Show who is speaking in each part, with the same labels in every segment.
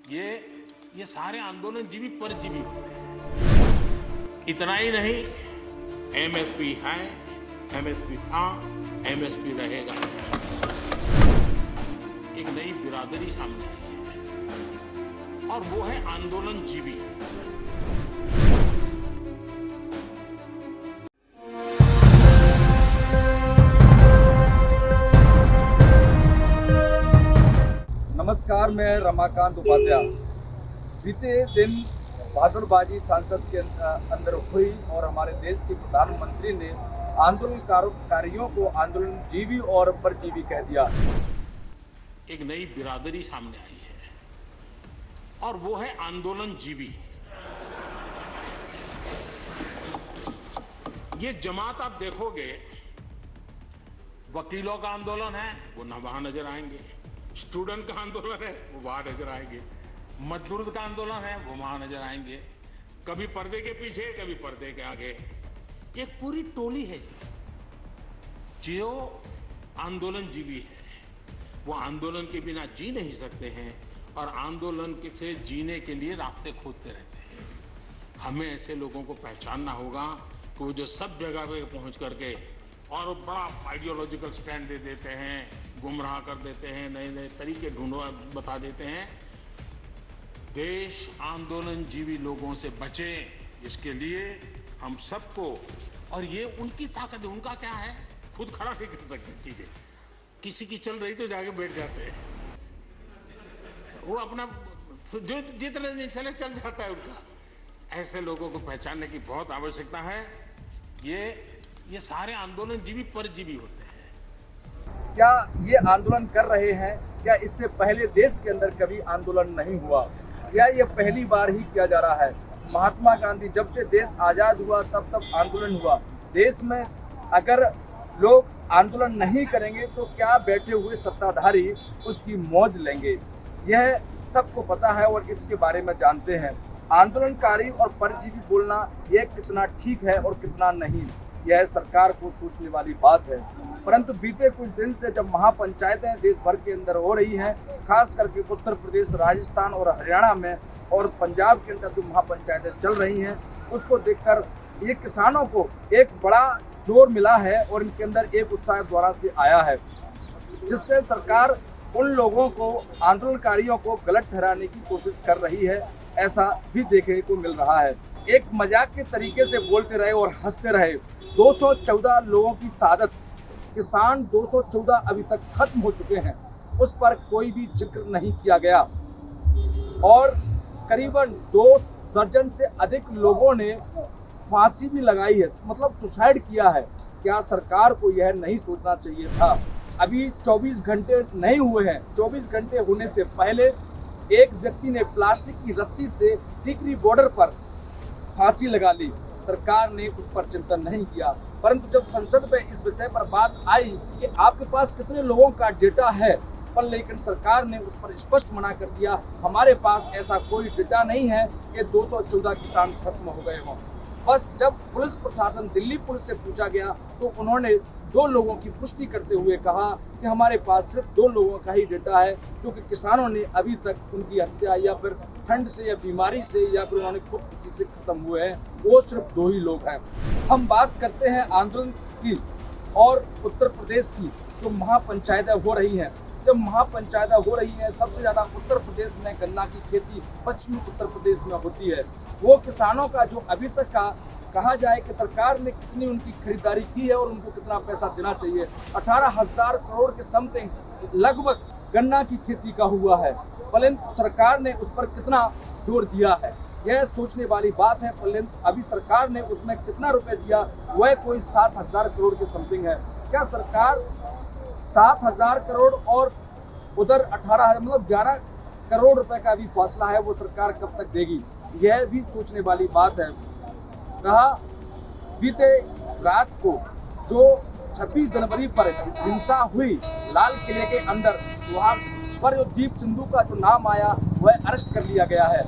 Speaker 1: ये सारे आंदोलन जीवी परजीवी होते हैं। इतना ही नहीं, एमएसपी है, एमएसपी था, एमएसपी रहेगा। एक नई बिरादरी सामने आई है और वो है आंदोलन जीवी।
Speaker 2: नमस्कार, मैं रमाकांत उपाध्याय। बीते दिन भाषणबाजी सांसद के अंदर हुई और हमारे देश के प्रधानमंत्री ने आंदोलनकारियों को आंदोलन जीवी और परजीवी कह दिया।
Speaker 1: एक नई बिरादरी सामने आई है और वो है आंदोलन जीवी। ये जमात आप देखोगे, वकीलों का आंदोलन है वो न वहां नजर आएंगे, स्टूडेंट का आंदोलन है वो वहां नजर आएंगे, मजदूर का आंदोलन है वो वहां नजर आएंगे, कभी पर्दे के पीछे कभी पर्दे के आगे। एक पूरी टोली है जो आंदोलन जीवी है। वो आंदोलन के बिना जी नहीं सकते हैं और आंदोलन से जीने के लिए रास्ते खोजते रहते हैं। हमें ऐसे लोगों को पहचानना होगा कि वो जो सब जगह पे पहुंच करके और बड़ा आइडियोलॉजिकल स्टैंड दे देते हैं, गुमराह कर देते हैं, नए नए तरीके बता देते हैं। देश आंदोलन जीवी लोगों से बचे, इसके लिए हम सबको, और ये उनकी ताकत है। उनका क्या है, खुद खड़ा नहीं कर सकते चीजें, किसी की चल रही तो जाके बैठ जाते हैं, वो अपना जो जितने दिन चले चल जाता है उनका। ऐसे लोगों को पहचानने की बहुत आवश्यकता है। ये सारे आंदोलन जीवी परजीवी होते हैं।
Speaker 2: क्या ये आंदोलन कर रहे हैं? क्या इससे पहले देश के अंदर कभी आंदोलन नहीं हुआ? या ये पहली बार ही किया जा रहा है? महात्मा गांधी जब से देश आजाद हुआ तब आंदोलन हुआ। देश में अगर लोग आंदोलन नहीं करेंगे तो क्या बैठे हुए सत्ताधारी उसकी मौज लेंगे? यह सबको पता है और इसके बारे में जानते हैं। आंदोलनकारी और परजीवी बोलना यह कितना ठीक है और कितना नहीं, यह सरकार को सोचने वाली बात है। परंतु बीते कुछ दिन से जब महापंचायतें देश भर के अंदर हो रही हैं, खास करके उत्तर प्रदेश, राजस्थान और हरियाणा में और पंजाब के अंदर जो महापंचायतें चल रही हैं, उसको देखकर ये किसानों को एक बड़ा जोर मिला है और इनके अंदर एक उत्साह द्वारा से आया है, जिससे सरकार उन लोगों को, आंदोलनकारियों को गलत ठहराने की कोशिश कर रही है। ऐसा भी देखने को मिल रहा है। एक मजाक के तरीके से बोलते रहे और हंसते रहे। 214 लोगों की शहादत, किसान 214 अभी तक खत्म हो चुके हैं, उस पर कोई भी जिक्र नहीं किया गया। और करीबन 2 दर्जन से अधिक लोगों ने फांसी भी लगाई है, मतलब सुसाइड किया है। क्या सरकार को यह नहीं सोचना चाहिए था? अभी 24 घंटे नहीं हुए हैं। 24 घंटे होने से पहले एक व्यक्ति ने प्लास्टिक की रस्सी से टिकरी बॉर्डर पर फांसी लगा ली। सरकार ने उस पर चिंतन नहीं किया। परंतु जब संसद में इस विषय पर बात आई कि आपके पास कितने लोगों का डेटा है, पर लेकिन सरकार ने उस पर स्पष्ट मना कर दिया, हमारे पास ऐसा कोई डेटा नहीं है कि 214 किसान खत्म हो गए हों। बस जब पुलिस प्रशासन, दिल्ली पुलिस से पूछा गया तो उन्होंने 2 लोगों की पुष्टि करते हुए कहा कि हमारे पास सिर्फ 2 लोगों का ही डेटा है, जो कि किसानों ने अभी तक उनकी हत्या या फिर ठंड से या बीमारी से या फिर उन्होंने खुदकुशी से खत्म हुए हैं, वो सिर्फ 2 ही लोग हैं। हम बात करते हैं आंदोलन की और उत्तर प्रदेश की, जो महापंचायतें हो रही हैं। जब महापंचायतें हो रही हैं, सबसे ज़्यादा उत्तर प्रदेश में गन्ना की खेती पश्चिमी उत्तर प्रदेश में होती है। वो किसानों का जो अभी तक का कहा जाए कि सरकार ने कितनी उनकी खरीदारी की है और उनको कितना पैसा देना चाहिए, 18,000 करोड़ के समथिंग लगभग गन्ना की खेती का हुआ है, परंतु सरकार ने उस पर कितना जोर दिया है, यह सोचने वाली बात है। परंतु अभी सरकार ने उसमें कितना रुपए दिया, वह कोई 7,000 करोड़ के समथिंग है। क्या सरकार 7,000 करोड़ और उधर 18,000 मतलब 11 करोड़ रुपए का भी फासला है, वो सरकार कब तक देगी, यह भी सोचने वाली बात है। रहा बीते रात को जो 26 जनवरी पर हिंसा हुई लाल किले के अंदर, वहाँ पर जो दीप सिंधु का जो नाम आया वह अरेस्ट कर लिया गया है।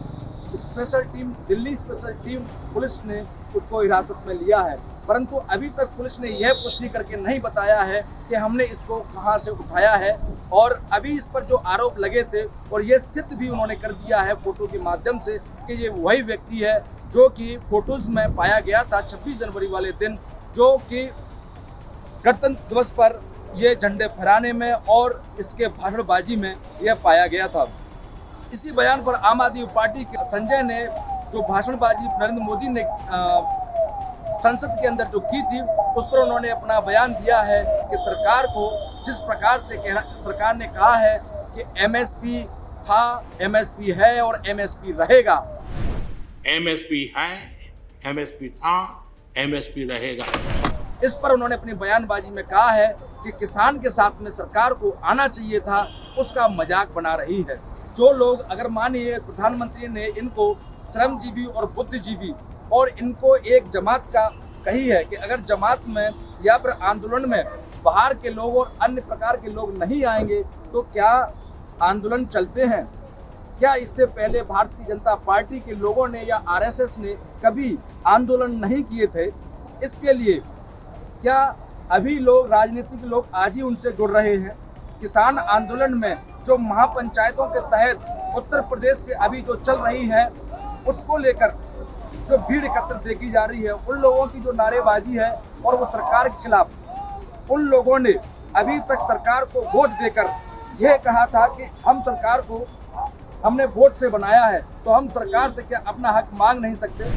Speaker 2: Special team, Delhi special team police ने उसको हिरासत में लिया है, परंतु अभी तक पुलिस ने यह पुष्टि करके नहीं बताया है कि हमने इसको कहां से उठाया है, और अभी इस पर जो आरोप लगे थे और ये सिद्ध भी उन्होंने कर दिया है फोटो के माध्यम से कि ये वही व्यक्ति है जो कि फोटोज में पाया गया था 26 जनवरी वाले दिन, जो कि गणतंत्र दिवस पर ये झंडे फहराने में और इसके भाषणबाजी में यह पाया गया था। इसी बयान पर आम आदमी पार्टी के संजय ने जो भाषणबाजी नरेंद्र मोदी ने संसद के अंदर जो की थी, उस पर उन्होंने अपना बयान दिया है कि सरकार को जिस प्रकार से सरकार ने कहा है कि एमएसपी था, एमएसपी है और एमएसपी रहेगा।
Speaker 1: एमएसपी है, एमएसपी था, एमएसपी रहेगा।
Speaker 2: इस पर उन्होंने अपनी बयानबाजी में कहा है कि किसान के साथ में सरकार को आना चाहिए था, उसका मजाक बना रही है। जो लोग, अगर मानिए प्रधानमंत्री ने इनको श्रमजीवी और बुद्धिजीवी और इनको एक जमात का कही है कि अगर जमात में या फिर आंदोलन में बाहर के लोग और अन्य प्रकार के लोग नहीं आएंगे तो क्या आंदोलन चलते हैं? क्या इससे पहले भारतीय जनता पार्टी के लोगों ने या आरएसएस ने कभी आंदोलन नहीं किए थे? इसके लिए क्या अभी लोग, राजनीतिक लोग आज ही उनसे जुड़ रहे हैं? किसान आंदोलन में जो महापंचायतों के तहत उत्तर प्रदेश से अभी जो चल रही है, उसको लेकर जो भीड़ एकत्र देखी जा रही है, उन लोगों की जो नारेबाजी है और वो सरकार के खिलाफ, उन लोगों ने अभी तक सरकार को वोट देकर यह कहा था कि हम सरकार को, हमने वोट से बनाया है तो हम सरकार से क्या अपना हक मांग नहीं सकते?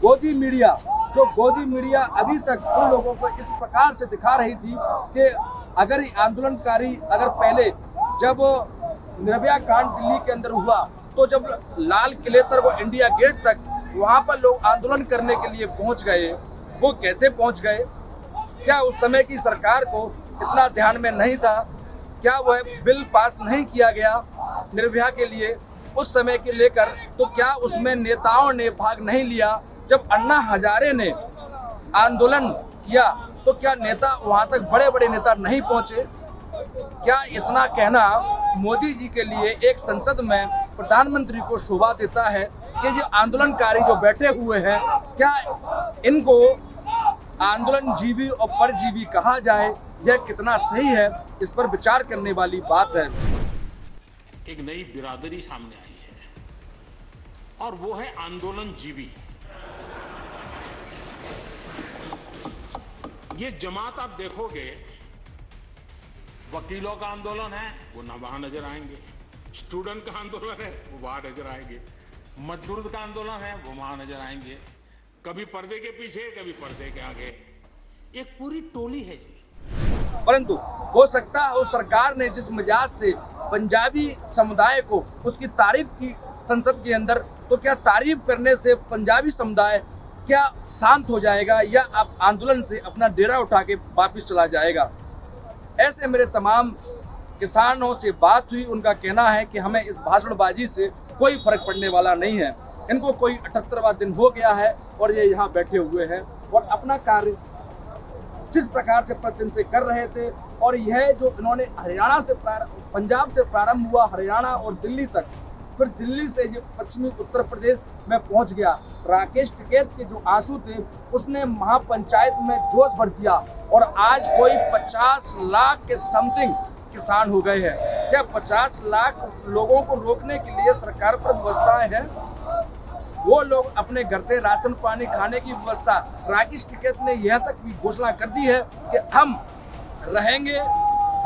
Speaker 2: गोदी मीडिया अभी तक उन लोगों को इस प्रकार से दिखा रही थी कि अगर आंदोलनकारी, अगर पहले जब निर्भया कांड दिल्ली के अंदर हुआ तो जब लाल किले तक और इंडिया गेट तक वहां पर लोग आंदोलन करने के लिए पहुंच गए, वो कैसे पहुंच गए? क्या उस समय की सरकार को इतना ध्यान में नहीं था? क्या वह बिल पास नहीं किया गया निर्भया के लिए उस समय के लेकर? तो क्या उसमें नेताओं ने भाग नहीं लिया? जब अन्ना हजारे ने आंदोलन किया तो क्या नेता वहां तक, बड़े बड़े नेता नहीं पहुंचे? क्या इतना कहना मोदी जी के लिए एक संसद में प्रधानमंत्री को शोभा देता है कि जो आंदोलनकारी जो बैठे हुए हैं, क्या इनको आंदोलनजीवी और परजीवी कहा जाए? यह कितना सही है? इस पर विचार करने वाली बात है।
Speaker 1: एक नई बिरादरी सामने आई है और वो है आंदोलनजीवी। ये जमात आप देखोगे, वकीलों का आंदोलन है वो ना वहां नजर आएंगे, स्टूडेंट का आंदोलन है वो वहां नजर आएंगे, मजदूर का आंदोलन है वो वहां नजर आएंगे, कभी पर्दे के पीछे कभी पर्दे के आगे, एक पूरी टोली है जी।
Speaker 2: परंतु हो सकता है उस सरकार ने जिस मिजाज से पंजाबी समुदाय को उसकी तारीफ की संसद के अंदर, तो क्या तारीफ करने से पंजाबी समुदाय क्या शांत हो जाएगा या आप आंदोलन से अपना डेरा उठा के वापिस चला जाएगा? ऐसे मेरे तमाम किसानों से बात हुई, उनका कहना है कि हमें इस भाषणबाजी से कोई फर्क पड़ने वाला नहीं है। इनको कोई 78वां दिन हो गया है और ये यहाँ बैठे हुए हैं और अपना कार्य जिस प्रकार से प्रतिदिन से कर रहे थे। और यह जो इन्होंने हरियाणा से पंजाब से प्रारंभ हुआ, हरियाणा और दिल्ली तक, फिर दिल्ली से जो पश्चिमी उत्तर प्रदेश में पहुंच गया। राकेश टिकैत के जो आंसू थे उसने महापंचायत में जोश भर दिया और आज कोई 50 लाख के समथिंग किसान हो गए हैं। क्या 50 लाख लोगों को रोकने के लिए सरकार पर व्यवस्थाएं हैं? वो लोग अपने घर से राशन पानी खाने की व्यवस्था, राकेश टिकैत ने यह तक भी घोषणा कर दी है कि हम रहेंगे,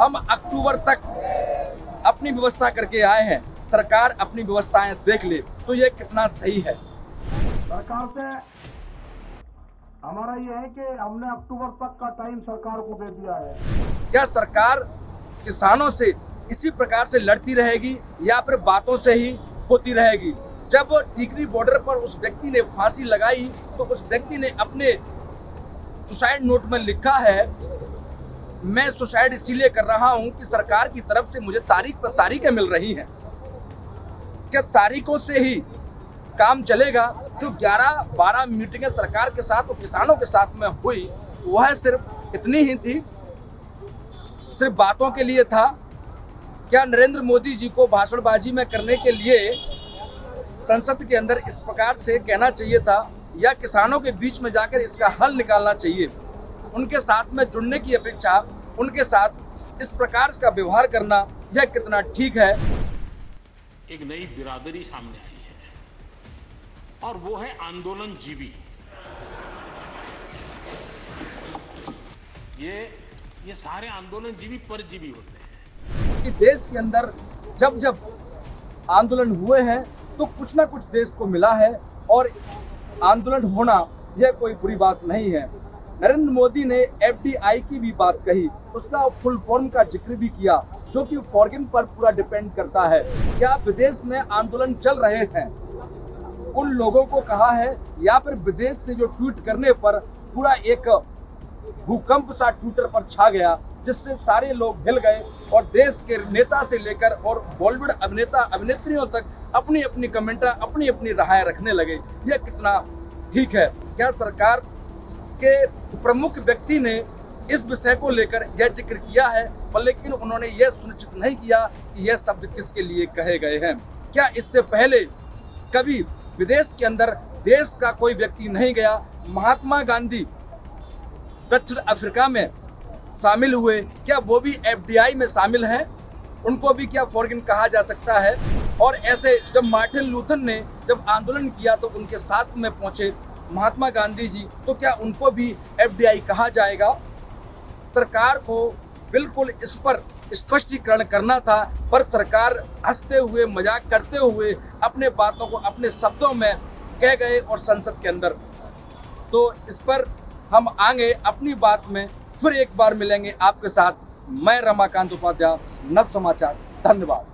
Speaker 2: हम अक्टूबर तक अपनी व्यवस्था करके आए हैं, सरकार अपनी व्यवस्थाएं देख ले। तो ये कितना सही है?
Speaker 3: सरकार से हमारा ये है कि हमने अक्टूबर तक का टाइम सरकार को दे दिया है।
Speaker 2: क्या सरकार किसानों से इसी प्रकार से लड़ती रहेगी या फिर बातों से ही होती रहेगी? जब टिकरी बॉर्डर पर उस व्यक्ति ने फांसी लगाई तो उस व्यक्ति ने अपने सुसाइड नोट में लिखा है, मैं सुसाइड इसीलिए कर रहा हूं कि सरकार की तरफ से मुझे तारीख पर तारीखें मिल रही हैं। क्या तारीखों से ही काम चलेगा? जो 11-12 मीटिंगें सरकार के साथ और किसानों के साथ में हुई, वह सिर्फ इतनी ही थी, सिर्फ बातों के लिए था? क्या नरेंद्र मोदी जी को भाषणबाजी में करने के लिए संसद के अंदर इस प्रकार से कहना चाहिए था या किसानों के बीच में जाकर इसका हल निकालना चाहिए? उनके साथ में जुड़ने की अपेक्षा उनके साथ इस प्रकार का व्यवहार करना यह कितना ठीक है।
Speaker 1: एक नई बिरादरी सामने आई है और वो है आंदोलन जीवी। ये सारे आंदोलन जीवी परजीवी होते हैं
Speaker 2: कि देश के अंदर जब जब आंदोलन हुए हैं तो कुछ ना कुछ देश को मिला है और आंदोलन होना यह कोई बुरी बात नहीं है। नरेंद्र मोदी ने FDI की भी बात कही, उसका फुल फॉर्म का जिक्र भी किया, जो कि फॉरेन पर पूरा डिपेंड करता है। क्या विदेश में आंदोलन चल रहे हैं, उन लोगों को कहा है, या फिर विदेश से जो ट्वीट करने पर पूरा एक भूकंप सा ट्विटर पर छा गया, जिससे सारे लोग हिल गए और देश के नेता से लेकर और बॉलीवुड अभिनेता अभिनेत्रियों तक अपनी अपनी कमेंट अपनी अपनी राय रखने लगे। यह कितना ठीक है। क्या सरकार के प्रमुख व्यक्ति ने इस विषय को लेकर यह जिक्र किया है, पर लेकिन उन्होंने यह सुनिश्चित नहीं किया कि यह शब्द किसके लिए कहे गए हैं। क्या इससे पहले कभी विदेश के अंदर देश का कोई व्यक्ति नहीं गया? महात्मा गांधी दक्षिण अफ्रीका में शामिल हुए, क्या वो भी FDI में शामिल हैं? उनको भी क्या फॉरेन कहा जा सकता है? और ऐसे जब मार्टिन लूथर ने जब आंदोलन किया तो उनके साथ में पहुंचे महात्मा गांधी जी, तो क्या उनको भी FDI कहा जाएगा? सरकार को बिल्कुल इस पर स्पष्टीकरण करना था, पर सरकार हंसते हुए मजाक करते हुए अपने बातों को अपने शब्दों में कह गए और संसद के अंदर। तो इस पर हम आगे अपनी बात में फिर एक बार मिलेंगे आपके साथ। मैं रमाकांत उपाध्याय, नव समाचार। धन्यवाद।